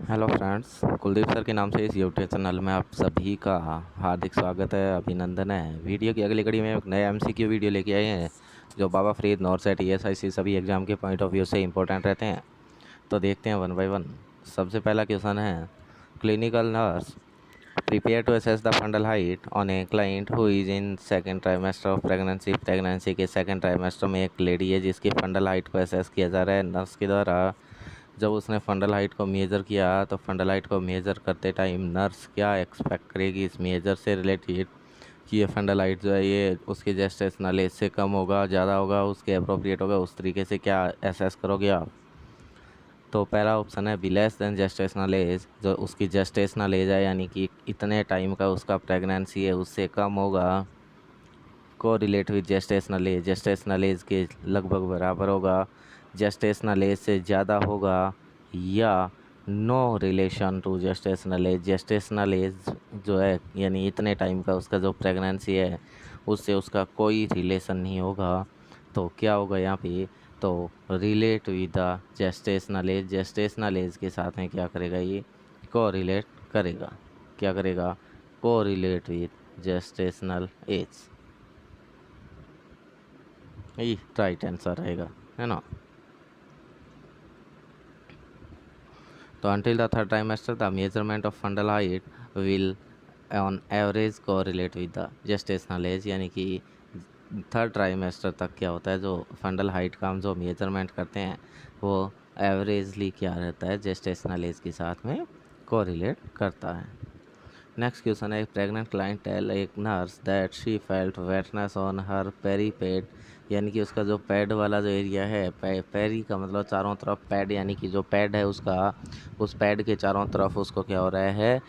Hello friends, Kuldeep sir के नाम से इस यूट्यूब चैनल में आप सभी का हार्दिक स्वागत है, अभिनंदन है। वीडियो की अगली कड़ी में एक नए एमसीक्यू वीडियो लेके आए हैं जो बाबा फरीद, नॉर्सेट, ईएसआईसी सभी एग्जाम के पॉइंट ऑफ व्यू से इंपॉर्टेंट रहते हैं। तो देखते हैं वन बाय वन। सबसे पहला क्वेश्चन है, clinical nurse prepare to assess the fundal height on a client who is in second trimester of pregnancy. Pregnancy के सेकेंड ट्राइमेस्टर में एक लेडी है जिसकी फंडल हाइट को असेस किया जा रहा है नर्स के द्वारा। जब उसने फंडल हाइट को मेज़र किया तो फंडल हाइट को मेज़र करते टाइम नर्स क्या एक्सपेक्ट करेगी इस मेज़र से रिलेटेड कि ये फंडल हाइट जो है ये उसके जेस्टेशनल एज से कम होगा, ज़्यादा होगा, उसके अप्रोप्रिएट होगा, उस तरीके से क्या एसेस करोगे आप। तो पहला ऑप्शन है be less than gestational age, जो उसकी जेस्टेशनल एज है यानी कि इतने टाइम का उसका प्रेगनेंसी है उससे कम होगा। को रिलेट विद जेस्टेशनल एज के लगभग बराबर होगा, जेस्टेशनल एज से ज़्यादा होगा, या no relation to gestational age जो है यानी इतने टाइम का उसका जो प्रेगनेंसी है उससे उसका कोई रिलेशन नहीं होगा। तो क्या होगा यहाँ पे, तो relate with the gestational age के साथ में क्या करेगा, ये को रिलेट करेगा। क्या करेगा, को रिलेट विद जेस्टेशनल एज। ये राइट आंसर रहेगा, है ना। तो until the third trimester the measurement of fundal height will on average correlate with the gestational age, यानी कि थर्ड ट्राइमेस्टर तक क्या होता है जो फंडल हाइट का हम जो मेजरमेंट करते हैं वो एवरेजली क्या रहता है, जेस्टेशनल एज के साथ में कोरिलेट करता है। नेक्स्ट क्वेश्चन है, प्रेग्नेंट क्लाइंट टेल एक nurse that she felt wetness on her peri pad, यानी कि उसका जो पैड वाला जो एरिया है, पेरी का मतलब चारों तरफ, पैड यानी कि जो पैड है उसका, उस पैड के चारों तरफ उसको क्या हो रहा है,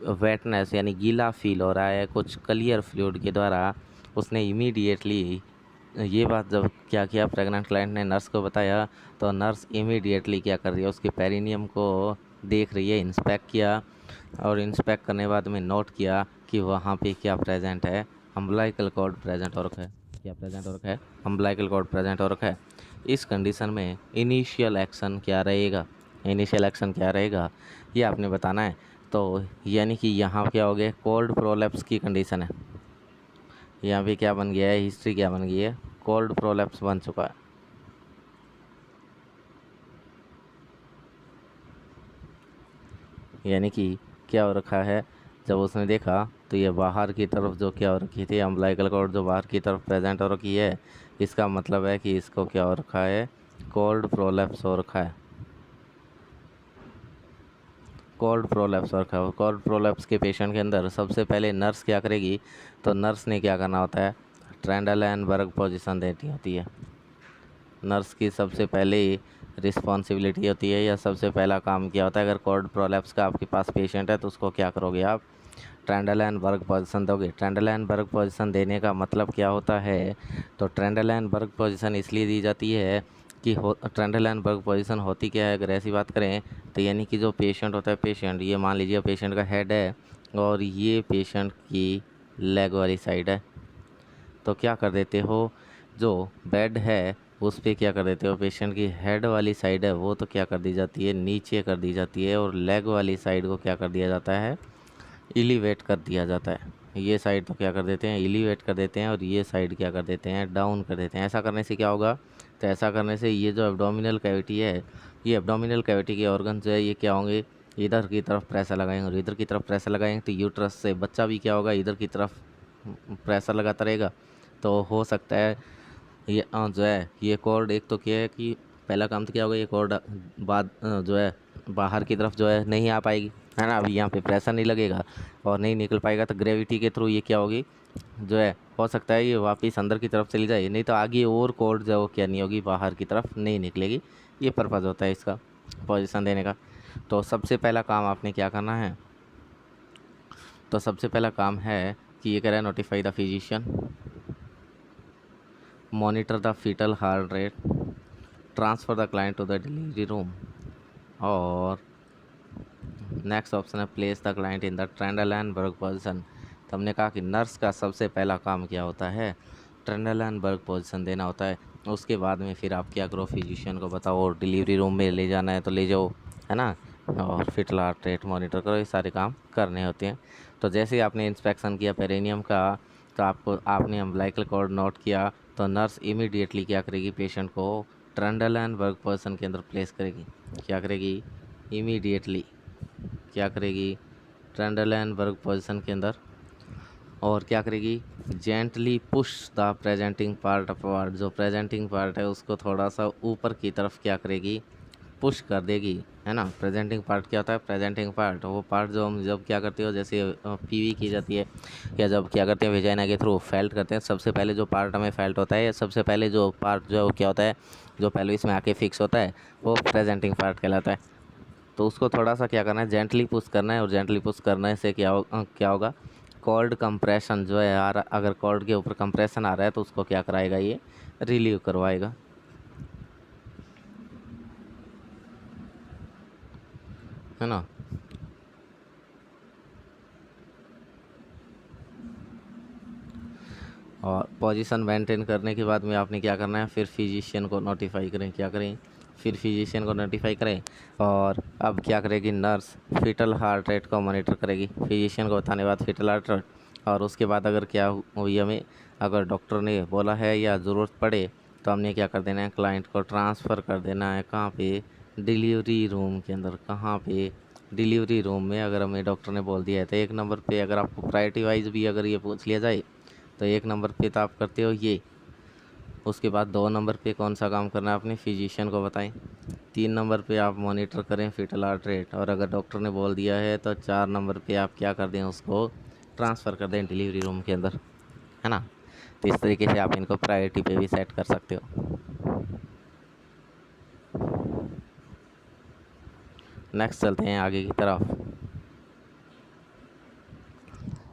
वेटनेस यानी गीला फील हो रहा है कुछ क्लियर फ्लूइड के द्वारा। उसने इमीडिएटली ये बात जब क्या किया, प्रेग्नेंट क्लाइंट ने नर्स को बताया, तो नर्स इमीडिएटली क्या कर रही है, उसके पेरिनियम को देख रही है, इंस्पेक्ट किया, और इंस्पेक्ट करने बाद में नोट किया कि वहाँ पे क्या प्रेजेंट है, अम्बिलिकल कॉर्ड प्रेजेंट हो रखा है। क्या प्रेजेंट हो रखा है, अम्बिलिकल कॉर्ड प्रेजेंट हो रखा है। इस कंडीशन में इनिशियल एक्शन क्या रहेगा, इनिशियल एक्शन क्या रहेगा ये आपने बताना है। तो यानी कि यहाँ क्या हो गया, कोल्ड प्रोलैप्स की कंडीशन है। यहाँ पे क्या बन गया है, हिस्ट्री क्या बन गई है, कोल्ड प्रोलैप्स बन चुका है। यानी कि क्या हो रखा है, जब उसने देखा तो ये बाहर की तरफ जो क्या हो रखी थी, अम्बिलिकल कॉर्ड जो बाहर की तरफ प्रेजेंट हो रखी है, इसका मतलब है कि इसको क्या हो रखा है, कोल्ड प्रोलैप्स हो रखा है। कोल्ड प्रोलैप्स रखा है। कोल्ड प्रोलैप्स के पेशेंट के अंदर सबसे पहले नर्स क्या करेगी, तो नर्स ने क्या करना होता है, ट्रेंडलैनबर्ग पोजीशन देनी होती है। नर्स की सबसे पहले रिस्पॉन्सिबिलिटी होती है, या सबसे पहला काम क्या होता है, अगर कोल्ड प्रोलैप्स का आपके पास पेशेंट है तो उसको क्या करोगे आप, ट्रेंडलैनबर्ग पोजीशन दोगे। ट्रेंडलैनबर्ग पोजीशन देने का मतलब क्या होता है, तो ट्रेंडलैनबर्ग पोजीशन इसलिए दी जाती है कि ट्रेंडलैनबर्ग पोजीशन होती क्या है, अगर ऐसी बात करें तो यानी कि जो पेशेंट होता है, पेशेंट ये मान लीजिए पेशेंट का हेड है और ये पेशेंट की लेग वाली साइड है, तो क्या कर देते हो, जो बेड है उस पर क्या कर देते हो, पेशेंट की हेड वाली साइड है वो तो क्या कर दी जाती है, नीचे कर दी जाती है, और लेग वाली साइड को क्या कर दिया जाता है, एलिवेट कर दिया जाता है। ये साइड तो क्या कर देते हैं, एलिवेट कर देते हैं, और ये साइड क्या कर देते हैं, डाउन कर देते हैं। ऐसा करने से क्या होगा, तो ऐसा करने से ये जो एब्डोमिनल कैविटी है, ये एब्डोमिनल कैविटी के ऑर्गन जो है ये क्या होंगे, इधर की तरफ प्रेशर लगाएंगे, और इधर की तरफ प्रेशर लगाएंगे तो यूट्रस से बच्चा भी क्या होगा, इधर की तरफ प्रेशर लगाता रहेगा। तो हो सकता है ये जो है ये कॉर्ड, एक तो क्या है कि पहला काम तो क्या होगा, ये कॉर्ड बाद जो है बाहर की तरफ जो है नहीं आ पाएगी, है ना। अभी यहाँ पे प्रेशर नहीं लगेगा और नहीं निकल पाएगा, तो ग्रेविटी के थ्रू ये क्या होगी, जो है हो सकता है ये वापस अंदर की तरफ चली जाए, नहीं तो आगे और कॉर्ड जो है वो क्या नहीं होगी, बाहर की तरफ नहीं निकलेगी। ये पर्पज़ होता है इसका पोजीशन देने का। तो सबसे पहला काम आपने क्या करना है, तो सबसे पहला काम है कि ये कह रहा है, notify the physician, monitor the fetal heart rate, transfer the client to the delivery room, और नेक्स्ट ऑप्शन है place the client in the Trendelenburg position. तो हमने कहा कि नर्स का सबसे पहला काम क्या होता है, ट्रेंडलैनबर्ग पोजीशन देना होता है। उसके बाद में फिर आप क्या करो, फिजिशियन को बताओ, और डिलीवरी रूम में ले जाना है तो ले जाओ, है ना। और फिटल हार्ट रेट मॉनिटर करो, ये सारे काम करने होते हैं। तो जैसे ही आपने इंस्पेक्शन किया पेरिनियम का, तो आपने अम्बिलिकल कॉर्ड नोट किया, तो नर्स इमीडिएटली क्या करेगी, पेशेंट को ट्रेंडल एंड वर्क पोजीशन के अंदर प्लेस करेगी। क्या करेगी, इमीडिएटली क्या करेगी, ट्रेंडल एंड वर्क पोजीशन के अंदर। और क्या करेगी, gently push the presenting part upward, जो प्रेजेंटिंग पार्ट है उसको थोड़ा सा ऊपर की तरफ क्या करेगी, पुश कर देगी, है ना। प्रेजेंटिंग पार्ट क्या होता है, प्रेजेंटिंग पार्ट वो पार्ट जो हम जब क्या करते हो, जैसे पीवी की जाती है या जब क्या करते हैं वेजाइना के थ्रू फेल्ट करते हैं, सबसे पहले जो पार्ट हमें फेल्ट होता है, या सबसे पहले जो पार्ट जो क्या होता है, जो पेल्विस में आके फिक्स होता है, वो प्रेजेंटिंग पार्ट कहलाता है। तो उसको थोड़ा सा क्या करना है, जेंटली पुश करना है, और जेंटली पुश करने से क्या होगा, कॉर्ड कंप्रेशन जो है अगर कॉर्ड के ऊपर कंप्रेशन आ रहा है तो उसको क्या कराएगा, ये रिलीव करवाएगा, है ना। और पोजीशन मेंटेन करने के बाद में आपने क्या करना है, फिर फिजिशियन को नोटिफाई करें, क्या करें, फिर फिजिशियन को नोटिफाई करें। और अब क्या करेगी नर्स, फिटल हार्ट रेट को मॉनिटर करेगी, फिजिशियन को बताने बाद फिटल हार्ट रेट। और उसके बाद अगर क्या हुई हमें, अगर डॉक्टर ने बोला है या ज़रूरत पड़े, तो हमने क्या कर देना है, क्लाइंट को ट्रांसफ़र कर देना है, कहाँ पे, डिलीवरी रूम के अंदर। कहाँ पे, डिलीवरी रूम में। अगर हमें डॉक्टर ने बोल दिया है तो एक नंबर पे, अगर आपको प्रायोरिटी वाइज भी अगर ये पूछ लिया जाए, तो एक नंबर पे तो आप करते हो ये। उसके बाद 2 नंबर पे कौन सा काम करना है, अपने फिजिशियन को बताएं। 3 नंबर पे आप मॉनिटर करें फिटल हार्ट रेट। और अगर डॉक्टर ने बोल दिया है तो 4 नंबर पे आप क्या कर दें, उसको ट्रांसफ़र कर दें डिलीवरी रूम के अंदर, है ना। तो इस तरीके से आप इनको प्रायोरिटी पे भी सेट कर सकते हो। नेक्स्ट चलते हैं आगे की तरफ।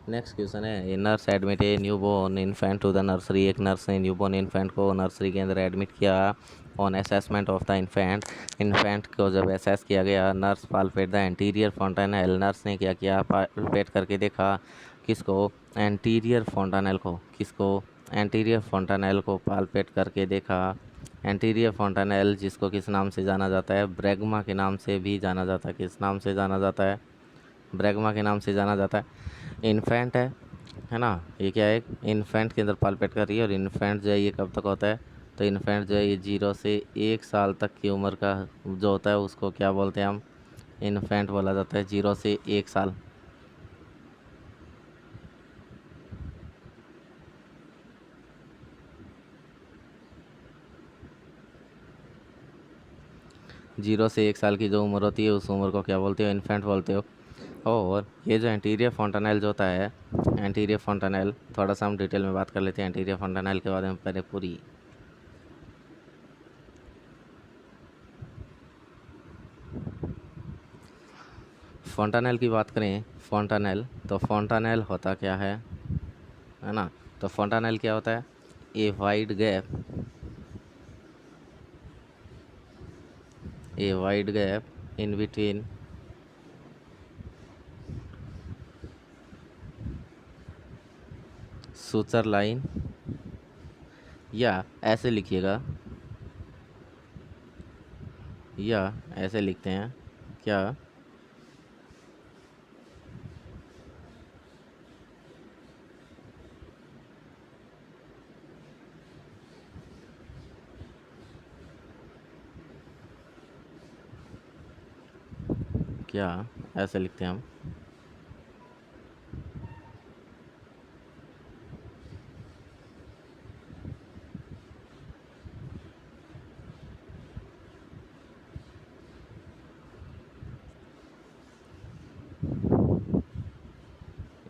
नेक्स्ट क्वेश्चन है, a nurse admit a newborn infant to the nursery. एक नर्स ने न्यूबॉर्न इन्फेंट को नर्सरी के अंदर एडमिट किया। On assessment of the infant, infant को जब असेस किया गया, nurse palpate the anterior fontanelle. Nurse ने क्या किया, पालपेट करके देखा, किसको, एंटीरियर फोंटानेल को, किसको, एंटीरियर फोंटानेल को पालपेट करके देखा। एंटीरियर फोंटानेल जिसको किस नाम से जाना जाता है, ब्रैगमा के नाम से भी जाना जाता है। किस नाम से जाना जाता है, ब्रैगमा के नाम से जाना जाता है। इन्फेंट है ना, ये क्या है, इन्फेंट के अंदर पालपेट कर रही है। और इन्फेंट जो है ये कब तक होता है, तो इन्फेंट जो है ये 0 से 1 साल तक की उम्र का जो होता है उसको क्या बोलते हैं हम, इन्फेंट बोला जाता है, 0 से 1 साल। जीरो से 1 साल की जो उम्र होती है उस उम्र को क्या बोलते हो, इन्फेंट बोलते हो। और ये जो एंटीरियर फोंटानेल जो होता है, एंटीरियर फोंटानेल थोड़ा सा हम डिटेल में बात कर लेते हैं एंटीरियर फोंटानेल के बारे में पहले पूरी। फोंटानेल की बात करें, फोंटानेल, तो फोंटानेल होता क्या है ना। तो फोंटानेल क्या होता है, a wide gap, a wide gap in between suture line, या ऐसे लिखिएगा, या ऐसे लिखते हैं क्या, क्या ऐसे लिखते हैं हम,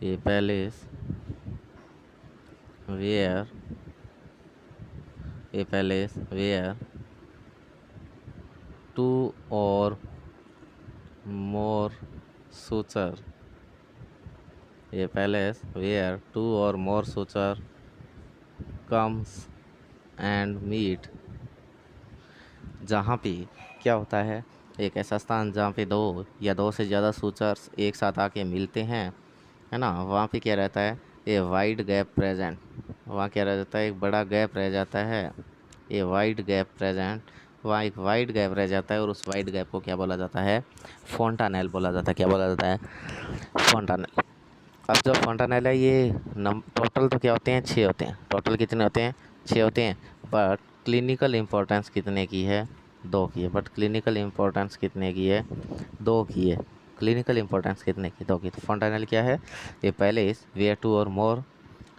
a place where, a place where two or more suture, a palace where 2 or more suture comes and meet। जहाँ पे क्या होता है, एक ऐसा स्थान जहाँ पे 2 या 2 से ज़्यादा सूचर्स एक साथ आके मिलते हैं, है ना, वहाँ पे क्या रहता है, ए वाइड गैप प्रेजेंट। वहाँ क्या रह जाता है, एक बड़ा गैप रह जाता है, ए वाइड गैप प्रेजेंट। वहाँ एक वाइड गैप रह जाता है और उस वाइड गैप को क्या बोला जाता है? फोंटानेल बोला जाता है। क्या बोला जाता है? फोंटानेल। अब जो फोंटानेल है ये टोटल तो क्या होते हैं? 6 होते हैं। टोटल कितने होते हैं? 6 होते हैं। बट क्लिनिकल इम्पोर्टेंस कितने की है? 2 की है। बट क्लिनिकल इम्पोर्टेंस कितने की है? 2 की है। क्लिनिकल इम्पोर्टेंस कितने की? 2 की। तो फोंटानेल क्या है? ये पहले वेयर 2 और मोर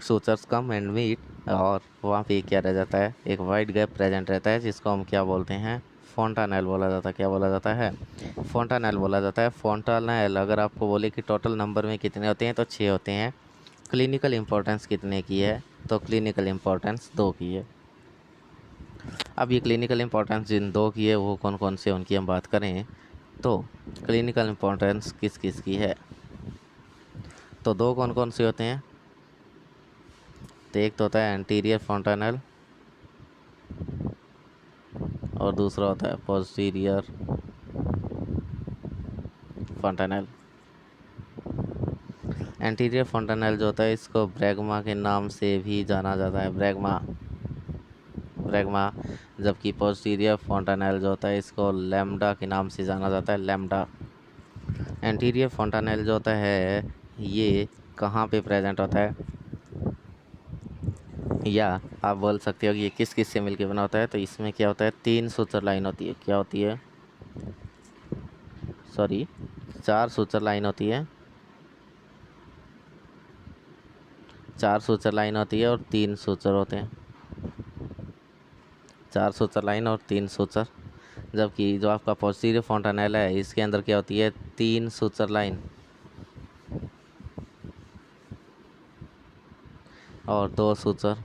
सूचर्स कम एंड मीट, और वहाँ पे क्या रह जाता है? एक वाइड गैप प्रेजेंट रहता है जिसको हम क्या बोलते हैं? फोंटानेल बोला जाता है। क्या बोला जाता है? फोंटानेल बोला जाता है। फोंटानेल अगर आपको बोले कि टोटल नंबर में कितने होते हैं तो 6 होते हैं। क्लिनिकल इम्पोर्टेंस कितने की है? तो क्लिनिकल इम्पोर्टेंस 2 की है। अब ये क्लिनिकल इम्पोर्टेंस जिन 2 की है वो कौन कौन से उनकी हम बात करें तो क्लिनिकल इम्पोर्टेंस किस किस की है? तो 2 कौन कौन से होते हैं? तो एक तो होता है एंटीरियर फोंटानेल और दूसरा होता है पोस्टीरियर फोंटानेल। एंटीरियर फोंटानेल जो होता है इसको ब्रैगमा के नाम से भी जाना जाता है। ब्रैगमा, ब्रैगमा। जबकि पोस्टीरियर फोंटानेल जो होता है इसको लैम्डा के नाम से जाना जाता है। लैम्डा। एंटीरियर फोंटानेल जो होता है ये कहाँ पे प्रेजेंट होता है, या आप बोल सकते हो कि ये किस किस से मिलकर बना होता है? तो इसमें क्या होता है? 3 सूचर लाइन होती है। क्या होती है? सॉरी, 4 सूचर लाइन होती है। 4 सूचर लाइन होती है और 3 सूचर होते हैं। 4 सूचर लाइन और 3 सूचर। जबकि जो आपका पोस्टीरियर फोंटानेल है इसके अंदर क्या होती है? 3 सूचर लाइन और 2 सूचर।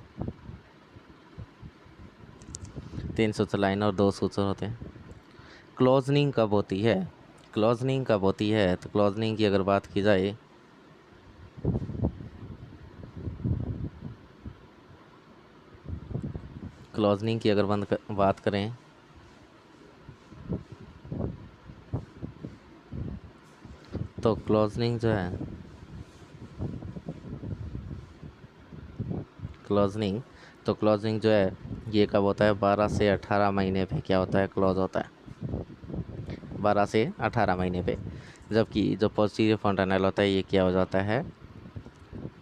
3 सूचर लाइन और 2 सूचर होते हैं। क्लोजनिंग कब होती है? क्लोजनिंग कब होती है? तो क्लोजनिंग की अगर बात की जाए क्लोजनिंग की अगर बात करें तो क्लोजनिंग जो है, क्लोजनिंग, तो क्लोजनिंग जो है ये कब होता है? 12 से 18 महीने पे क्या होता है? क्लोज होता है। 12 से 18 महीने पे। जबकि जो पोस्टीरियर फोंटानेल होता है ये क्या हो जाता है?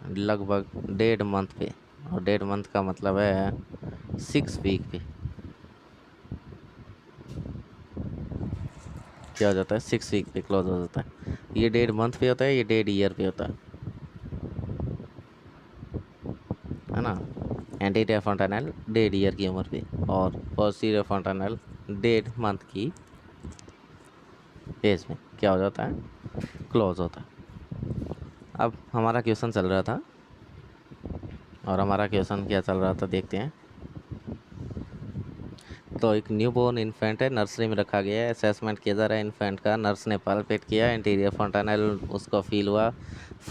लगभग 1.5 मंथ पे। और 1.5 मंथ का मतलब है 6 वीक पे क्या हो जाता है? 6 वीक पे क्लोज हो जाता है। ये 1.5 मंथ पे होता है, ये 1.5 ईयर पे होता है ना। एंटीरियर फोंटानेल 1.5 ईयर की उम्र पे और पोस्टीरियर फोंटानेल 1.5 मंथ की एज में क्या हो जाता है? क्लोज होता है। अब हमारा क्वेश्चन चल रहा था, और हमारा क्वेश्चन क्या चल रहा था देखते हैं। तो एक न्यूबॉर्न इन्फेंट है, नर्सरी में रखा गया है। असेसमेंट किया जा रहा है इन्फेंट का। नर्स ने पालपेट किया, एंटीरियर फोंटानेल उसको फील हुआ,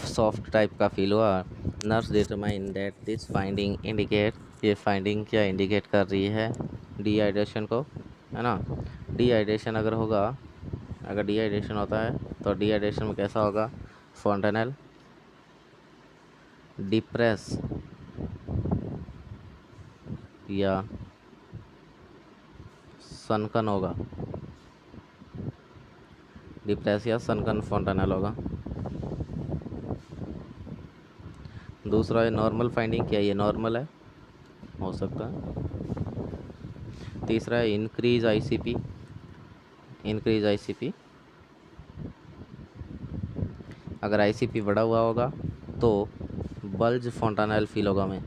सॉफ्ट टाइप का फील हुआ। Nurse determine that this finding indicate, ये फाइंडिंग क्या इंडिकेट कर रही है? डिहाइड्रेशन को, है ना। डिहाइड्रेशन अगर होगा, अगर डिहाइड्रेशन होता है तो डिहाइड्रेशन में कैसा होगा? फोंटानेल डिप्रेस या सनकन होगा। डिप्रेस या सनकन फोंटानेल होगा। दूसरा है नॉर्मल फाइंडिंग, क्या ये नॉर्मल है? हो सकता है। तीसरा है इंक्रीज आईसीपी, इंक्रीज आईसीपी। अगर आईसीपी बढ़ा हुआ होगा तो बल्ज फोंटानेल फील होगा हमें।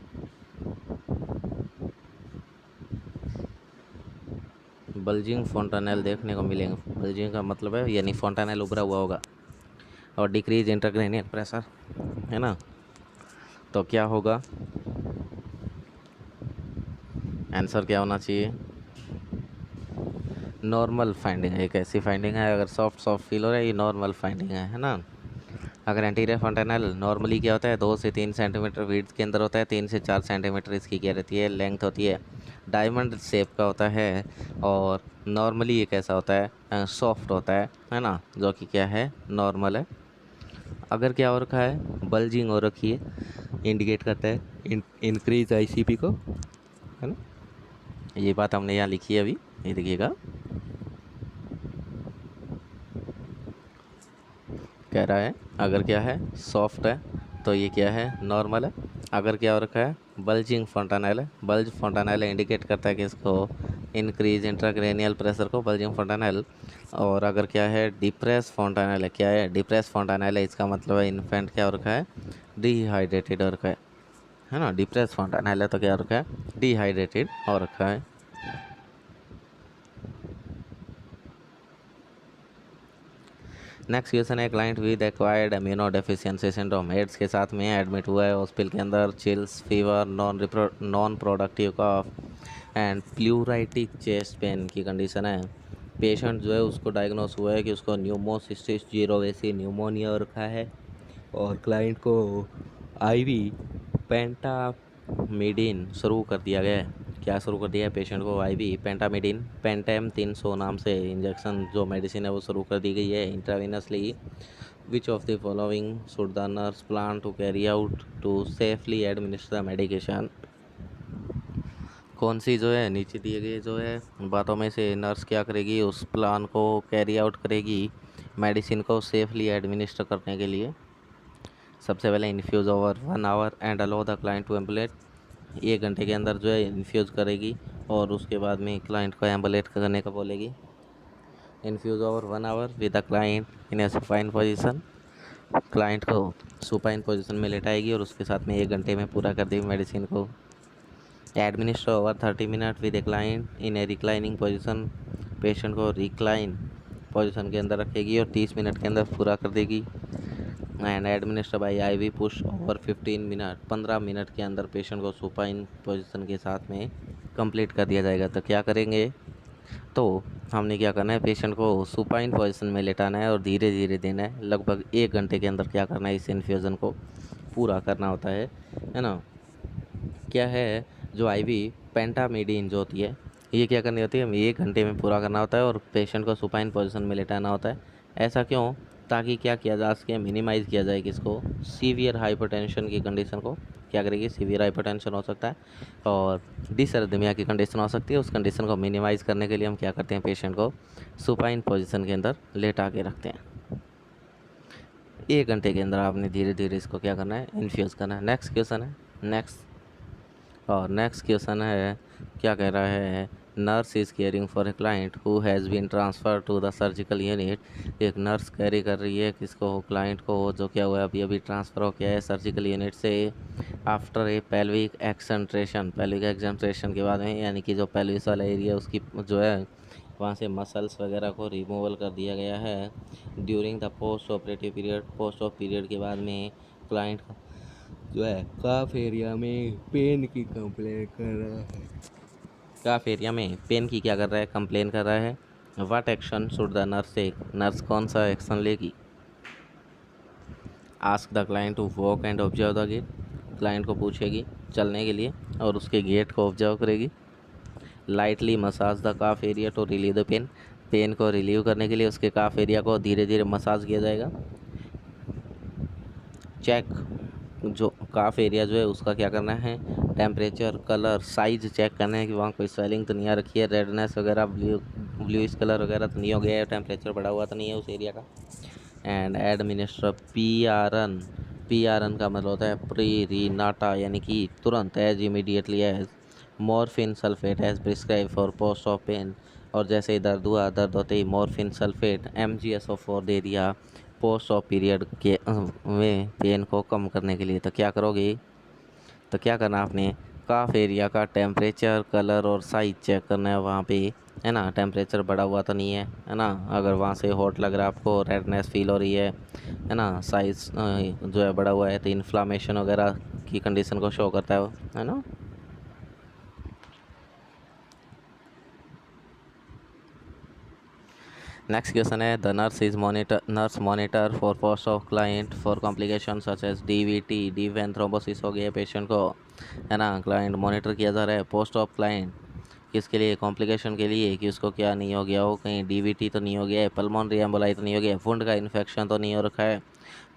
बल्जिंग फोंटानेल देखने को मिलेंगे। बल्जिंग का मतलब है यानी फोंटानेल उभरा हुआ होगा। और डिक्रीज इंट्राक्रैनियल प्रेशर, है ना। तो क्या होगा? आंसर क्या होना चाहिए? नॉर्मल फाइंडिंग है। एक ऐसी फाइंडिंग है अगर सॉफ्ट सॉफ्ट फील हो रहा है, ये नॉर्मल फाइंडिंग है ना। अगर एंटीरियर फोंटानेल नॉर्मली क्या होता है? 2 से 3 सेंटीमीटर विड्थ के अंदर होता है। 3 से 4 सेंटीमीटर इसकी क्या रहती है? लेंथ होती है। डायमंड शेप का होता है और नॉर्मली ये कैसा होता है? सॉफ्ट होता है ना, जो कि क्या है? नॉर्मल है। अगर क्या हो रखा है? बल्जिंग हो रखी है, इंडिकेट करता है इंक्रीज आईसीपी को, है ना। ये बात हमने यहाँ लिखी है अभी, ये देखिएगा, कह रहा है अगर क्या है सॉफ्ट है तो ये क्या है नॉर्मल है, अगर क्या हो रखा है बल्जिंग फॉन्टानेल है। बल्ज फॉन्टानेल इंडिकेट करता है कि इसको इंक्रीज इंट्राक्रेनियल प्रेशर को, बल्जिंग फॉन्टानेल। और अगर क्या है डिप्रेस फॉन्टानेल है, क्या है डिप्रेस फॉन्टानेल है, इसका मतलब है इन्फेंट क्या हो रखा है डिहाइड्रेटेड हो रखा है ना। डिप्रेस फॉन्टानेल है तो क्या हो रखा है डिहाइड्रेटेड हो रखा है। नेक्स्ट क्वेश्चन है client with acquired immunodeficiency syndrome, AIDS के साथ में एडमिट हुआ है हॉस्पिटल के अंदर, chills, fever, non productive cough and pleuritic chest pain की कंडीशन है। पेशेंट जो है उसको डायग्नोस हुआ है कि उसको न्यूमोसिस्टिस जीरोवेसी न्यूमोनिया हो रखा है, और क्लाइंट को आईवी पेंटामिडिन शुरू कर दिया गया है। क्या शुरू कर दिया है पेशेंट को आईवी पेंटामिडिन, पेंटेम 300 नाम से इंजेक्शन जो मेडिसिन है वो शुरू कर दी गई है intravenously. Which of the following should the nurse plan to carry out to safely administer the medication, कौन सी जो है नीचे दिए गए जो है बातों में से नर्स क्या करेगी उस प्लान को कैरी आउट करेगी मेडिसिन को सेफली एडमिनिस्टर करने के लिए। सबसे पहले infuse over 1 hour and allow the client to ambulate, 1 घंटे के अंदर जो है इन्फ्यूज़ करेगी और उसके बाद में क्लाइंट को एम्बुलेट करने का बोलेगी। Infuse over 1 hour with the client in a supine position, client को सुपाइन पोजीशन में लेटाएगी और उसके साथ में 1 घंटे में पूरा कर देगी मेडिसिन को। Administer over 30 minute with a client in A reclining position, patient को रिक्लाइन पोजीशन के अंदर रखेगी और 30 मिनट के अंदर पूरा कर देगी। And administer by IV push over 15 minute, 15 minute के अंदर पेशेंट को सुपाइन पोजीशन के साथ में कंप्लीट कर दिया जाएगा। तो क्या करेंगे, तो हमने क्या करना है पेशेंट को सुपाइन पोजीशन में लेटाना है और धीरे धीरे देना है, लगभग 1 घंटे के अंदर क्या करना है इस इन्फ्यूज़न को पूरा करना होता है ना। क्या है जो आईवी पेंटामिडिन जो होती है ये क्या करनी होती है, हमें 1 घंटे में पूरा करना होता है और पेशेंट को सुपाइन पोजीशन में लेटाना होता है। ऐसा क्यों, ताकि क्या किया जा सके मिनिमाइज़ किया जाए किसको, सीवियर हाइपरटेंशन की कंडीशन को। क्या करेगी, सीवियर हाइपरटेंशन हो सकता है और डिसअरिथमिया की कंडीशन हो सकती है। उस कंडीशन को मिनिमाइज़ करने के लिए हम क्या करते हैं पेशेंट को सुपाइन पोजीशन के अंदर लेटा के रखते हैं। 1 घंटे के अंदर आपने धीरे धीरे इसको क्या करना है इन्फ्यूज़ करना है। नेक्स्ट क्वेश्चन है नेक्स्ट क्वेश्चन है क्या कह रहा है, nurse is caring for a client who has been transfer to the surgical unit, एक नर्स कैरी कर रही है किसको, क्लाइंट को, जो क्या हुआ है अभी अभी ट्रांसफ़र हो गया है सर्जिकल यूनिट से आफ्टर ए पेल्विक एक्सेंट्रेशन, पेल्विक एक्सेंट्रेशन के बाद में, यानी कि जो पेल्विस वाला एरिया उसकी जो है वहाँ से मसल्स वगैरह को रिमूवल कर दिया गया है। During the post operative period, post of period के बाद में क्लाइंट जो है काफ एरिया में पेन की कंप्लेन कर रहा है, काफ एरिया में पेन की क्या कर रहा है कंप्लेन कर रहा है। What action should the nurse take, nurse कौन सा एक्शन लेगी। Ask the client to walk and observe the gait, client को पूछेगी चलने के लिए और उसके गेट को ऑब्जर्व करेगी। Lightly massage the calf area to relieve the pain, pain को रिलीव करने के लिए उसके काफ एरिया को धीरे धीरे मसाज किया जाएगा। चेक, जो काफ एरिया जो है उसका क्या करना है टेम्परेचर, कलर, साइज चेक करना है कि वहाँ कोई स्वेलिंग तो नहीं आ रखी है, रेडनेस वगैरह, ब्लूइश कलर वगैरह तो नहीं हो गया है, टेम्परेचर बढ़ा हुआ तो नहीं है उस एरिया का। And administer P R N का मतलब होता है प्री रीनाटा, यानी कि तुरंत, as immediately as morphine sulphate as prescribe for post op pain, और जैसे ही दर्द हुआ दर्द होते ही मॉर्फिन सल्फेट MgSO4 दे दिया पोस्ट ऑफ पीरियड के में पेन को कम करने के लिए। तो क्या करोगे, तो क्या करना आपने काफ एरिया का टेम्परेचर, कलर और साइज चेक करना है वहाँ पे, है ना। टेम्परेचर बढ़ा हुआ तो नहीं है ना, अगर वहाँ से हॉट लग रहा है आपको, रेडनेस फील हो रही है ना, साइज जो है बढ़ा हुआ है तो इन्फ्लामेशन वगैरह की कंडीशन को शो करता है ना। नेक्स्ट क्वेश्चन है the nurse monitor for post op client for complication such as DVT, D vein thrombosis हो गया पेशेंट को, है ना। क्लाइंट मॉनिटर किया जा रहा है पोस्ट ऑफ क्लाइंट किसके लिए, कॉम्प्लिकेशन के लिए, कि उसको क्या नहीं हो गया हो, कहीं DVT तो नहीं हो गया है, पल्मोनरी एम्बोलाई तो नहीं हो गया, वुंड का इन्फेक्शन तो नहीं हो रखा है,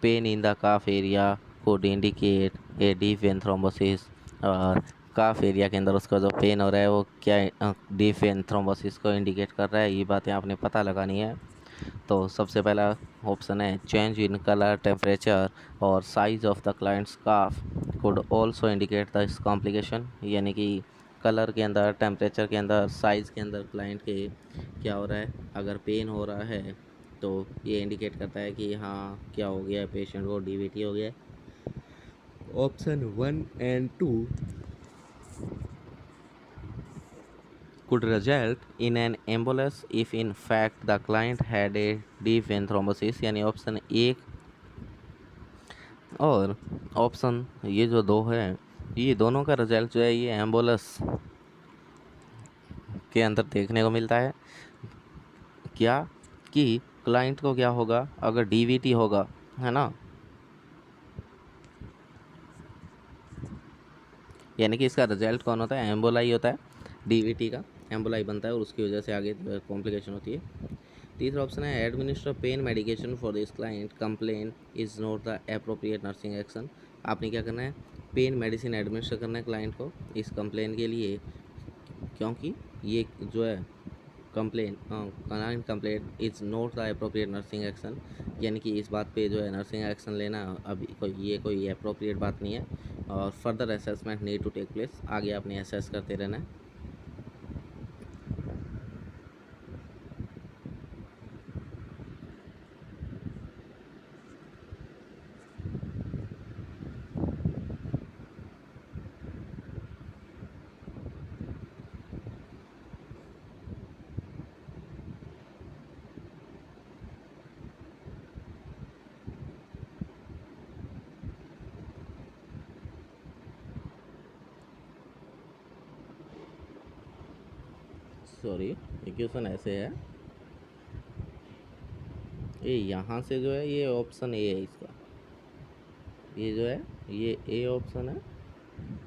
pain in the calf area could indicate a deep vein thrombosis, और काफ एरिया के अंदर उसका जो पेन हो रहा है वो क्या डीप वेन थ्रोम्बोसिस को इंडिकेट कर रहा है, ये बातें आपने पता लगानी है। तो सबसे पहला ऑप्शन है चेंज इन कलर, टेम्परेचर और size of the clients calf could also indicate the complication, यानी कि कलर के अंदर, टेम्परेचर के अंदर, साइज़ के अंदर क्लाइंट के क्या हो रहा है, अगर पेन हो रहा है तो ये इंडिकेट करता है कि हाँ क्या हो गया है, पेशेंट को डीवीटी हो गया। Option 1 and 2 could result in an embolus if in fact the client had a deep vein thrombosis, यानी ऑप्शन 1 और ऑप्शन ये जो 2 है, ये दोनों का रिजल्ट जो है ये एम्बोलस के अंदर देखने को मिलता है। क्या कि क्लाइंट को क्या होगा अगर डीवीटी होगा, है ना, यानी कि इसका रिजल्ट कौन होता है, एम्बोलाई होता है, डीवीटी का एम्बोलाई बनता है और उसकी वजह से आगे कॉम्प्लिकेशन होती है। तीसरा ऑप्शन है administer pain medication for this client complain is not the appropriate nursing action. आपने क्या करना है, पेन मेडिसिन एडमिनिस्टर करना है क्लाइंट को इस कंप्लेन के लिए, क्योंकि ये जो है complain client complain is not the appropriate nursing action, यानी कि इस बात पे जो है नर्सिंग एक्शन लेना अभी कोई अप्रोप्रिएट बात नहीं है और further assessment need to take place, आगे आपने असेस करते रहना है। सॉरी, ये क्वेश्चन ऐसे है, ये यहाँ से जो है ये ऑप्शन ए है इसका, ये जो है ये ए ऑप्शन है,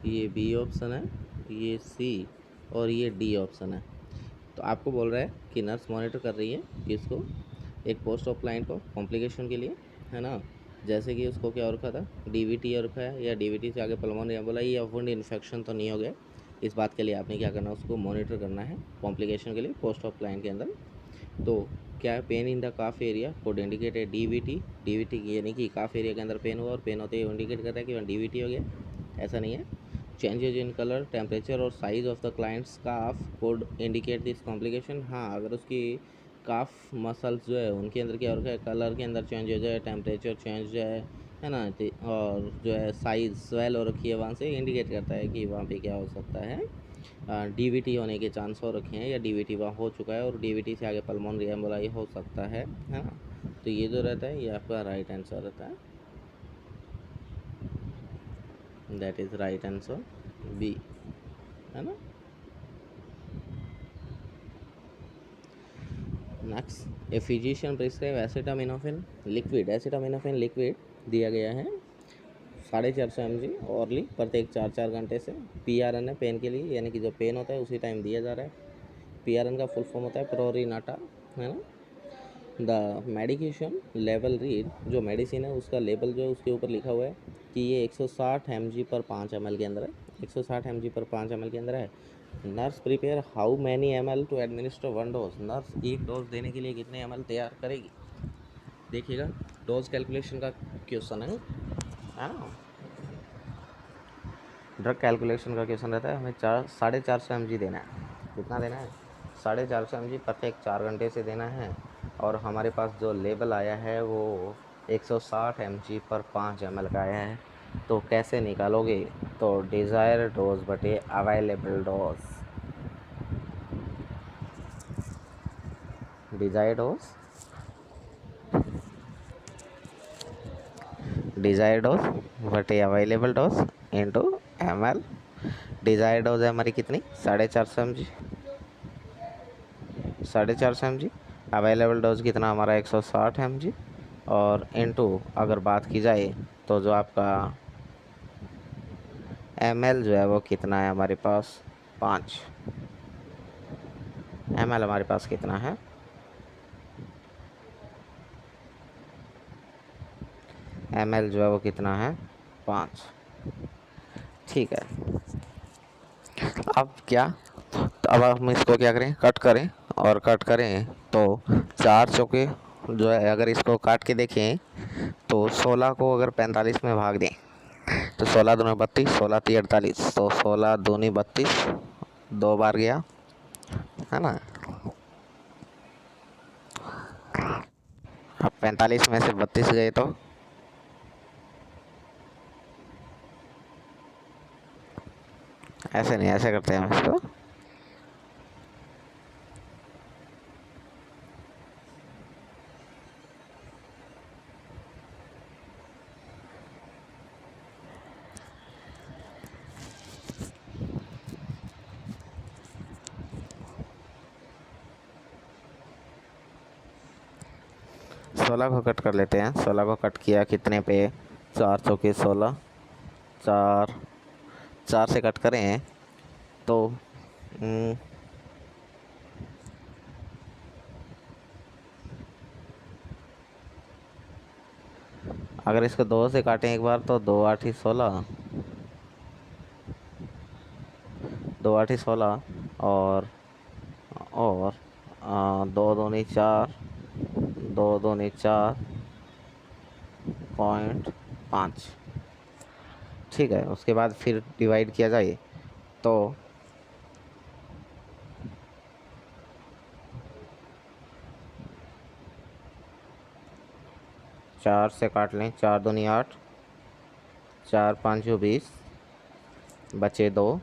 ये बी ऑप्शन है, ये सी और ये डी ऑप्शन है। तो आपको बोल रहा है कि नर्स मॉनिटर कर रही है किसको, एक पोस्ट ऑफ क्लाइंट को कॉम्प्लिकेशन के लिए, है ना, जैसे कि उसको क्या हो रखा था, डीवीटी हो रखा है या डीवीटी से आगे पल्मोनरी एम्बोलाई या वुंड इन्फेक्शन तो नहीं हो गया, इस बात के लिए आपने क्या करना है, उसको मॉनिटर करना है कॉम्प्लिकेशन के लिए पोस्ट ऑफ क्लाइंट के अंदर। तो क्या है, pain in the calf area code indicate है डीवीटी, डीवीटी यानी कि काफ एरिया के अंदर पेन हुआ और पेन होते ही इंडिकेट करता है कि डीवीटी हो गया, ऐसा नहीं है। चेंजेज इन कलर, टेम्परेचर और size of the clients calf code indicate this complication. हाँ, अगर उसकी काफ मसल्स जो है उनके अंदर क्या हो रखा है, कलर के अंदर चेंज हो जाए, टेम्परेचर चेंज हो जाए, है ना, और जो है साइज स्वेल हो रखी है, वहाँ से इंडिकेट करता है कि वहाँ पे क्या हो सकता है, डीवीटी होने के चांस हो रखे हैं या डीवीटी वहाँ हो चुका है और डीवीटी से आगे पल्मोनरी एम्बोलाई हो सकता है ना। तो ये जो रहता है ये आपका राइट आंसर रहता है, that is right answer B, है ना। Next, a physician prescribe acetaminophen liquid, acetaminophen liquid दिया गया है 450 mg ऑरली प्रत्येक 4 घंटे से। PRN है पेन के लिए, यानी कि जो पेन होता है उसी टाइम दिया जा रहा है। PRN का फुल फॉर्म होता है प्रोरिनाटा, है ना। द मेडिकेशन लेवल रीड, जो मेडिसिन है उसका लेबल जो है उसके ऊपर लिखा हुआ है कि ये 160 mg पर 5 ml के अंदर है, 160 mg पर 5 ml के अंदर है। Nurse prepare how many ml to administer 1 dose, नर्स एक डोज देने के लिए कितने ml तैयार करेगी। देखिएगा डोज कैलकुलेशन का क्वेश्चन है ना, ड्रग कैलकुलेशन का क्वेश्चन रहता है, हमें 450 mg देना है, कितना देना है, 450 mg प्रत्येक 4 घंटे से देना है और हमारे पास जो लेबल आया है वो 160 mg पर 5 ml का आया है। तो कैसे निकालोगे, तो डिज़ायर डोज बटे available dose, desired dose desired dose बटे available dose into ml। Desired dose है हमारी कितनी, 450 mg, 450 mg, अवेलेबल डोज कितना हमारा 160 mg और इनटू अगर बात की जाए तो जो आपका ml जो है वो कितना है हमारे पास 5 ml, हमारे पास कितना है, ml जो है वो कितना है 5, ठीक है। अब क्या, तो अब हम इसको क्या करें, कट करें, और कट करें तो 4 चौके जो है, अगर इसको काट के देखें तो 16 को अगर 45 में भाग दें तो 16 दूनी 32, 16 × 48, तो 16 दूनी 32, 2 बार गया, है ना। अब 45 में से 32 गए तो ऐसे नहीं, ऐसे करते हैं हम इसको। सोलह को कट कर लेते हैं। 16 को कट किया कितने पे, 4 × 4 = 16, 4, 4 से कट करें तो अगर इसको 2 से काटें एक बार तो 2 × 8 = 16, 2 × 8 = 16, और 2 दूनी 4, 2 दूनी 4.5। ठीक है, उसके बाद फिर डिवाइड किया जाए तो 4 से काट लें, 4 दूनी 8, 4 × 5 = 20, बचे 2,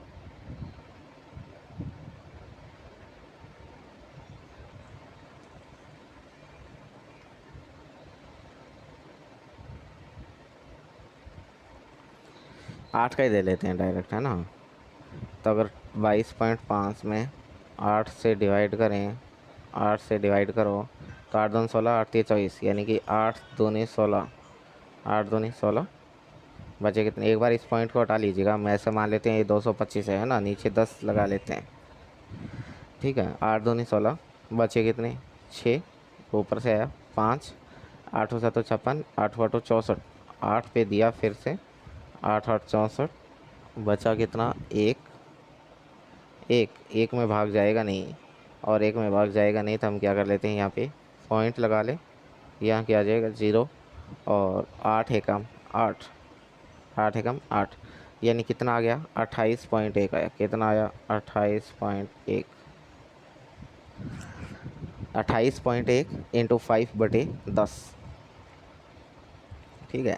8 का ही दे लेते हैं डायरेक्ट, है ना। तो अगर 22.5 में 8 से डिवाइड करें, 8 से डिवाइड करो तो 8 दूनी 16, 8 × 3 = 24, यानी कि 8 दूनी 16, 8 दूनी 16, बचे कितने। एक बार इस पॉइंट को हटा लीजिएगा, मैं ऐसे मान लेते हैं ये 225 है ना, नीचे 10 लगा लेते हैं। ठीक है, 8 दूनी 16, बचे कितने, 6, ऊपर से आया 5, 8 × 7 = 56, 8 × 8 = 64, 8 पे दिया फिर से, 8 × 8 = 64, बचा कितना, एक में भाग जाएगा नहीं, और एक में भाग जाएगा नहीं तो हम क्या कर लेते हैं, यहाँ पे पॉइंट लगा ले, यहाँ क्या आ जाएगा 0, और 8 एकम 8, 8 एकम 8, यानी कितना आ गया, 28.1 आया। कितना आया, 28.1, 28.1 × 5/10। ठीक है,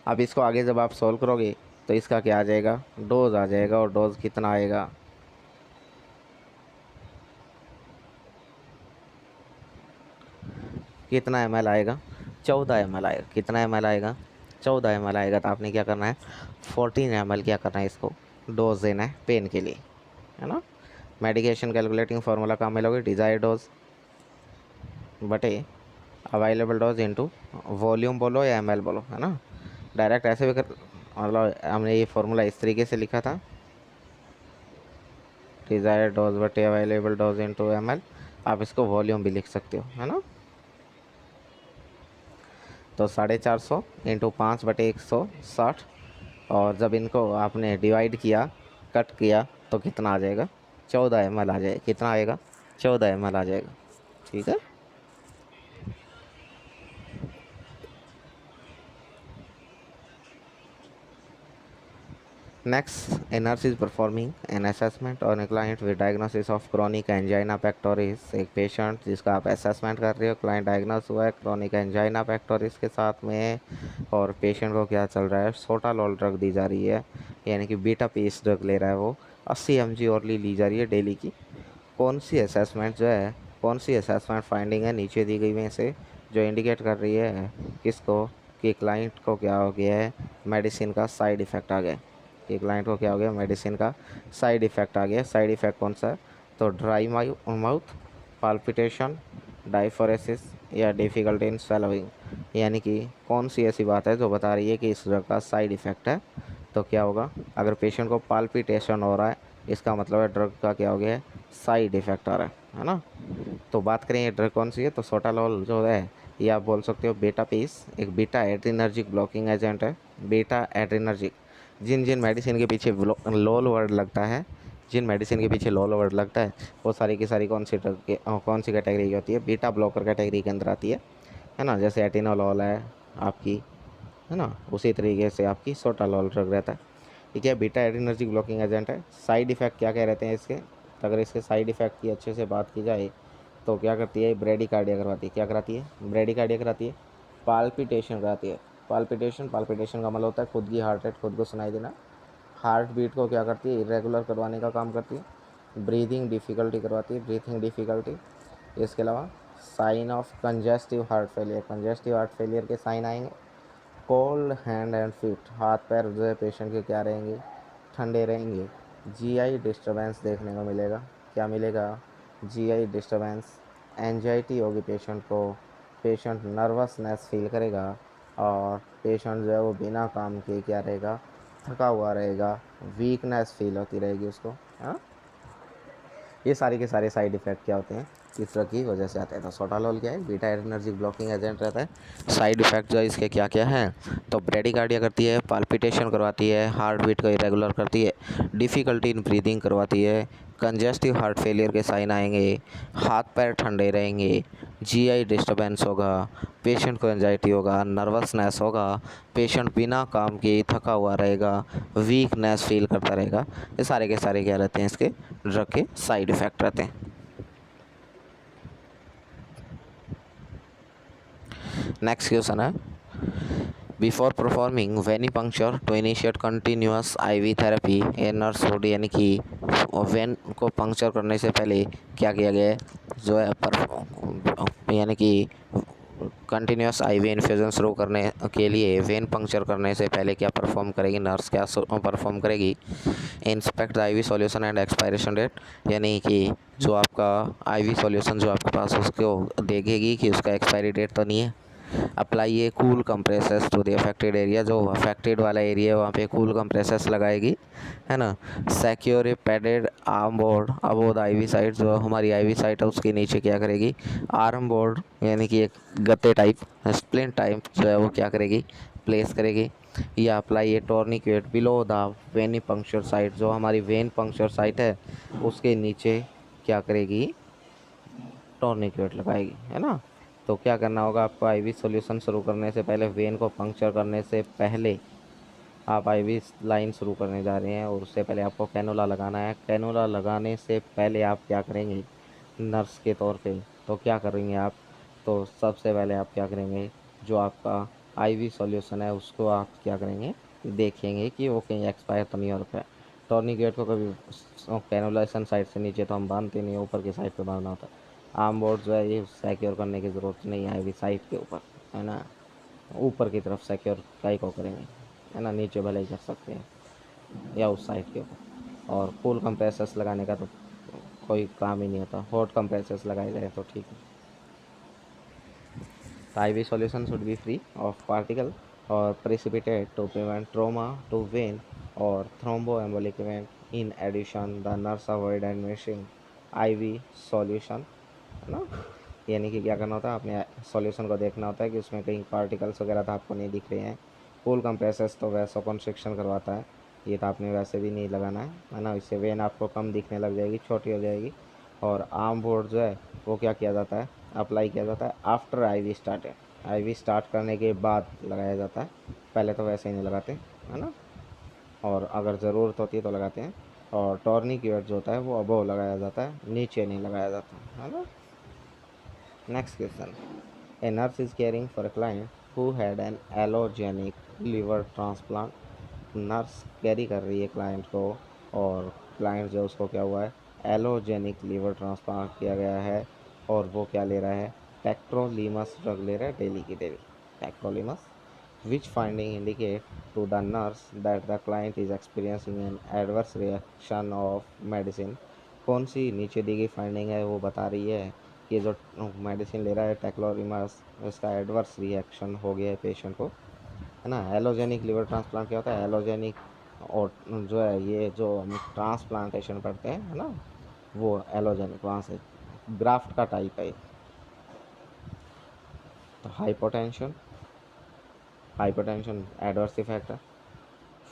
अब इसको आगे जब आप सॉल्व करोगे तो इसका क्या आ जाएगा, डोज आ जाएगा, और डोज कितना आएगा, कितना ml आएगा, 14 ml आएगा। कितना ml आएगा, 14 ml आएगा। तो आपने क्या करना है, 14 ml क्या करना है, इसको डोज देना है पेन के लिए, है ना। मेडिकेशन कैलकुलेटिंग फार्मूला काम में लोगे, डिजायर डोज बटे अवेलेबल डोज इंटू वॉल्यूम बोलो या ml बोलो, है ना। डायरेक्ट ऐसे भी कर, मतलब हमने ये फार्मूला इस तरीके से लिखा था, डिजायर डोज बटे अवेलेबल डोज इंटू ml। आप इसको वॉल्यूम भी लिख सकते हो, है ना। तो 450 × 5/160, और जब इनको आपने डिवाइड किया, कट किया, तो कितना आ जाएगा, 14 ml आ जाएगा। कितना आएगा, 14 ml आ जाएगा। ठीक है, next, a nurse is performing an assessment on a client with diagnosis of chronic angina pectoris। एक पेशेंट जिसका आप असेसमेंट कर रहे हो, क्लाइंट डायग्नोस हुआ है क्रोनिक एंजाइना पेक्टोरिस के साथ में, और पेशेंट को क्या चल रहा है, सोटालॉल ड्रग दी जा रही है, यानी कि बीटा पीस ड्रग ले रहा है वो, 80 mg ओरली ली जा रही है डेली की। कौन सी असेसमेंट जो है, कौन सी असेसमेंट फाइंडिंग है नीचे दी गई में से जो इंडिकेट कर रही है किसको, कि क्लाइंट को क्या हो गया है, मेडिसिन का साइड इफ़ेक्ट आ गया, कि क्लाइंट को क्या हो गया, मेडिसिन का साइड इफ़ेक्ट आ गया। साइड इफ़ेक्ट कौन सा है, तो ड्राई माउथ, पाल्पिटेशन, डायफोरेसिस, या डिफ़िकल्टी इन स्वेलोइंग। यानी कि कौन सी ऐसी बात है जो बता रही है कि इस ड्रग का साइड इफ़ेक्ट है। तो क्या होगा, अगर पेशेंट को पाल्पिटेशन हो रहा है, इसका मतलब है ड्रग का क्या हो गया है, साइड इफ़ेक्ट आ रहा है ना। तो बात करें ये ड्रग कौन सी है, तो सोटालॉल जो है, ये आप बोल सकते हो बीटा पीस, एक बीटा एड्रीनर्जिक ब्लॉकिंग एजेंट है। बीटा एड्रीनर्जिक, जिन जिन मेडिसिन के पीछे लोल वर्ड लगता है जिन मेडिसिन के पीछे लॉ वर्ड लगता है वो सारी की सारी कौन सी कैटेगरी की होती है, बीटा ब्लॉकर कैटेगरी के अंदर आती है ना। जैसे एटिनोलॉल है आपकी, है ना, उसी तरीके से आपकी सोटालॉल ड्रग रहता है, ठीक है। बीटा एडिनर्जिक ब्लॉकिंग एजेंट है। साइड इफ़ेक्ट क्या क्या रहते हैं इसके, तो अगर इसके साइड इफ़ेक्ट की अच्छे से बात की जाए तो क्या करती है, ब्रेडिकार्डिया करवाती है। क्या कराती है, ब्रेडिकार्डिया कराती है। पाल्पिटेशन कराती है। पाल्पिटेशन का मतलब होता है खुद की हार्ट रेट खुद को सुनाई देना। हार्ट बीट को क्या करती है, इरेगुलर करवाने का काम करती है। ब्रीथिंग डिफ़िकल्टी करवाती है, ब्रीथिंग डिफ़िकल्टी। इसके अलावा sign of congestive heart failure, congestive heart failure के साइन आएंगे। कोल्ड हैंड एंड फीट, हाथ पैर जो है पेशेंट के क्या रहेंगे, ठंडे रहेंगे। जीआई डिस्टर्बेंस देखने को मिलेगा। क्या मिलेगा, जीआई डिस्टर्बेंस। एंजाइटी होगी पेशेंट को, पेशेंट नर्वसनेस फील करेगा और पेशेंट जो है वो बिना काम के क्या रहेगा, थका हुआ रहेगा, वीकनेस फील होती रहेगी उसको। हाँ, ये सारे के सारे साइड इफ़ेक्ट क्या होते हैं, इस ड्रग की वजह से आते हैं। तो सोटालोल क्या है, बीटा एडरेनर्जिक ब्लॉकिंग एजेंट रहता है। साइड इफ़ेक्ट जो है इसके क्या क्या हैं, तो ब्रेडिकार्डिया करती है, पाल्पिटेशन करवाती है, हार्ट बीट को इरेगुलर करती है, डिफ़िकल्टी इन ब्रीदिंग करवाती है, कंजेस्टिव हार्ट फेलियर के साइन आएंगे, हाथ पैर ठंडे रहेंगे, जीआई डिस्टर्बेंस होगा, पेशेंट को एंजाइटी होगा, नर्वसनेस होगा, पेशेंट बिना काम के थका हुआ रहेगा, वीकनेस फील करता रहेगा। ये सारे के सारे क्या रहते हैं, इसके ड्रग के साइड इफ़ेक्ट रहते हैं। नेक्स्ट क्वेश्चन है, before performing venipuncture to initiate continuous IV therapy a nurse would, यानी कि वेन को पंक्चर करने से पहले क्या किया गया है, जो है यानी कि कंटिन्यूअस आईवी इन्फ्यूज़न शुरू करने के लिए वेन पंक्चर करने से पहले क्या परफॉर्म करेगी नर्स, क्या परफॉर्म करेगी, inspect the IV solution and expiration date, यानी कि जो आपका आईवी सॉल्यूशन जो आपके पास उसको देखेगी कि उसका एक्सपायरी डेट तो नहीं है। अप्लाई ये cool compressors to the affected area, जो अफेक्टेड वाला एरिया है वहाँ पे कूल कंप्रेसर्स लगाएगी, है ना। Secure a padded arm board above the IV site, जो हमारी आईवी साइट है उसके नीचे क्या करेगी, आर्म बोर्ड यानी कि एक गत्ते टाइप स्प्लिंट टाइप जो है वो क्या करेगी, प्लेस करेगी। या apply a tourniquet below the venipuncture site, जो हमारी वेन पंक्चर साइट है उसके नीचे क्या करेगी, टॉर्निकेट लगाएगी, है ना। तो क्या करना होगा आपको, आईवी सॉल्यूशन शुरू करने से पहले, वेन को पंक्चर करने से पहले आप आईवी लाइन शुरू करने जा रहे हैं और उससे पहले आपको कैनोला लगाना है। कैनोला लगाने से पहले आप क्या करेंगे नर्स के तौर पे, तो क्या करेंगे आप, तो सबसे पहले आप क्या करेंगे, जो आपका आईवी सॉल्यूशन है उसको आप क्या करेंगे, देखेंगे कि वो कहीं एक्सपायर तो नहीं हो रखा है। टॉर्निकेट को कभी कैनोलाइजेशन साइड से नीचे तो हम बांधते नहीं, ऊपर की साइड पे बांधना होता है। आर्म बोर्ड जो है ये सिक्योर करने की ज़रूरत नहीं है आईवी साइड के ऊपर, है ना, ऊपर की तरफ सिक्योर काई को करेंगे, है ना, नीचे भले ही कर सकते हैं या उस साइड के ऊपर। और कूल कंप्रेसर्स लगाने का तो कोई काम ही नहीं होता, हॉट कंप्रेसर्स लगाए जाए तो ठीक है। The IV solution should be free of particle or precipitate to prevent trauma to vein or thromboembolic event. In addition, the nurse avoid administering IV solution, है ना, यानी कि क्या करना होता है, अपने सॉल्यूशन को देखना होता है कि उसमें कहीं पार्टिकल्स वगैरह तो आपको नहीं दिख रहे हैं। कूल कंप्रेसर्स तो वैसा कॉन्स्ट्रिक्शन करवाता है, ये तो आपने वैसे भी नहीं लगाना है ना, इससे वेन आपको कम दिखने लग जाएगी, छोटी हो जाएगी। और आर्म बोर्ड जो है वो क्या किया जाता है, अप्लाई किया जाता है after IV started, IV start करने के बाद लगाया जाता है, पहले तो वैसे ही नहीं लगाते, है ना, और अगर ज़रूरत होती है तो लगाते हैं। और टॉर्निकेट जो होता है वो अबोव लगाया जाता है, नीचे नहीं लगाया जाता, है ना। Next question, a nurse is caring for a client who had an allogenic liver transplant. Nurse carry कर रही है क्लाइंट को और क्लाइंट जो उसको क्या हुआ है, एलोजेनिक लीवर ट्रांसप्लांट किया गया है और वो क्या ले रहा है, टेक्ट्रोलीमस ड्रग ले रहा है डेली की daily, tacrolimus. Which finding indicate to the nurse that the client is experiencing an adverse reaction of medicine. कौन सी नीचे दी गई फाइंडिंग है वो बता रही है कि जो मेडिसिन ले रहा है टेक्लोरिमस उसका एडवर्स रिएक्शन हो गया है पेशेंट को, है ना। एलोजेनिक लिवर ट्रांसप्लांट क्या होता है, एलोजेनिक और जो है ये जो हम ट्रांसप्लांटेशन करते हैं, है ना, वो एलोजेनिक वहाँ से ग्राफ्ट का टाइप है। तो हाइपोटेंशन, हाइपोटेंशन एडवर्स इफेक्ट है,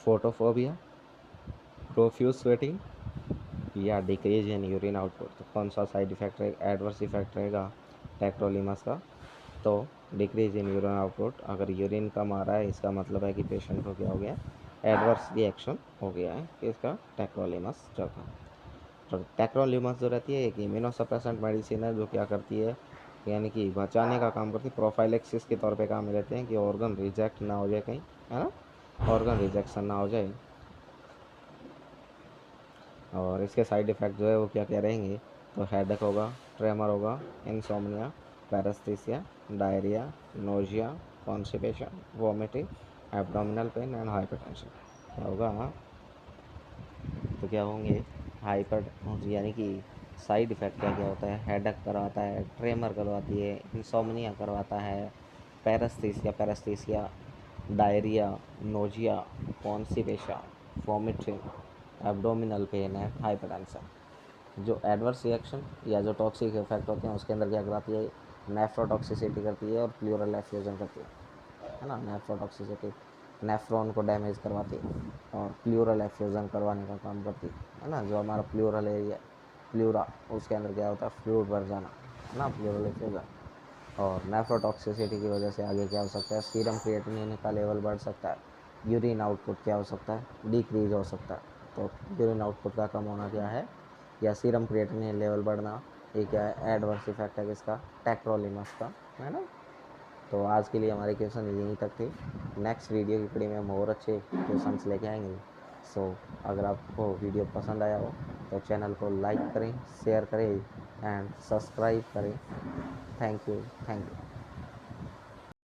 फोटोफोबिया, प्रोफ्यूज स्वेटिंग, या डिक्रीज इन यूरिन आउटपुट। तो कौन सा साइड इफेक्ट रहेगा, एडवर्स इफेक्ट रहेगा टैक्रोलिमस का? तो डिक्रीज इन यूरिन आउटपुट, अगर यूरिन कम आ रहा है इसका मतलब है कि पेशेंट को क्या हो गया, एडवर्स रिएक्शन हो गया है कि इसका टैक्रोलिमस जो था। तो टैक्रोलिमस जो रहती है एक इम्यूनोसप्रेसेंट मेडिसिन है जो क्या करती है, यानी कि बचाने का काम करती है, प्रोफाइलेक्सिस के तौर पे काम में लेते हैं कि ऑर्गन रिजेक्ट ना हो जाए कहीं, है ना, ऑर्गन रिजेक्शन ना हो जाए। और इसके साइड इफ़ेक्ट जो है वो क्या क्या रहेंगे, तो हेडेक होगा, ट्रेमर होगा, insomnia, paraesthesia, diarrhoea, nausea, constipation, vomiting, abdominal pain and hypertension. क्या होगा, तो क्या होंगे, हाइपर, यानी कि साइड इफ़ेक्ट क्या क्या होता है, हेडेक करवाता है, ट्रेमर करवाती है, इंसोम्निया करवाता है, paraesthesia, diarrhoea, nausea, constipation, vomiting, abdominal pain and hypertension. जो एडवर्स रिएक्शन या जो टॉक्सिक इफेक्ट होते हैं उसके अंदर क्या कराती है, नेफ्रोटॉक्सिसिटी करती है और प्लूरल एफ्यूजन करती है ना। नेफ्रोटॉक्सिसिटी नेफ्रॉन को डैमेज करवाती है और प्लूरल एफ्यूजन करवाने का काम करती है ना। जो हमारा प्लूरल एरिया, प्लूरा, उसके अंदर क्या होता है, फ्लूइड भर जाना, है ना, प्लूरल एफ्यूजन। और नेफ्रोटॉक्सिसिटी की वजह से आगे क्या हो सकता है, सीरम क्रिएटिनिन का लेवल बढ़ सकता है, यूरिन आउटपुट क्या हो सकता है, डिक्रीज हो सकता है। तो यूरिन आउटपुट का कम होना क्या है, या सीरम क्रिएटिनिन लेवल बढ़ना, ये क्या है, एडवर्स इफेक्ट है किसका, टैक्रोलिमस का, है ना। तो आज के लिए हमारे क्वेश्चन यहीं तक थे। नेक्स्ट वीडियो की कड़ी में हम और अच्छे क्वेश्चंस लेके आएंगे। सो अगर आपको वीडियो पसंद आया हो तो चैनल को लाइक करें, शेयर करें एंड सब्सक्राइब करें। Thank you.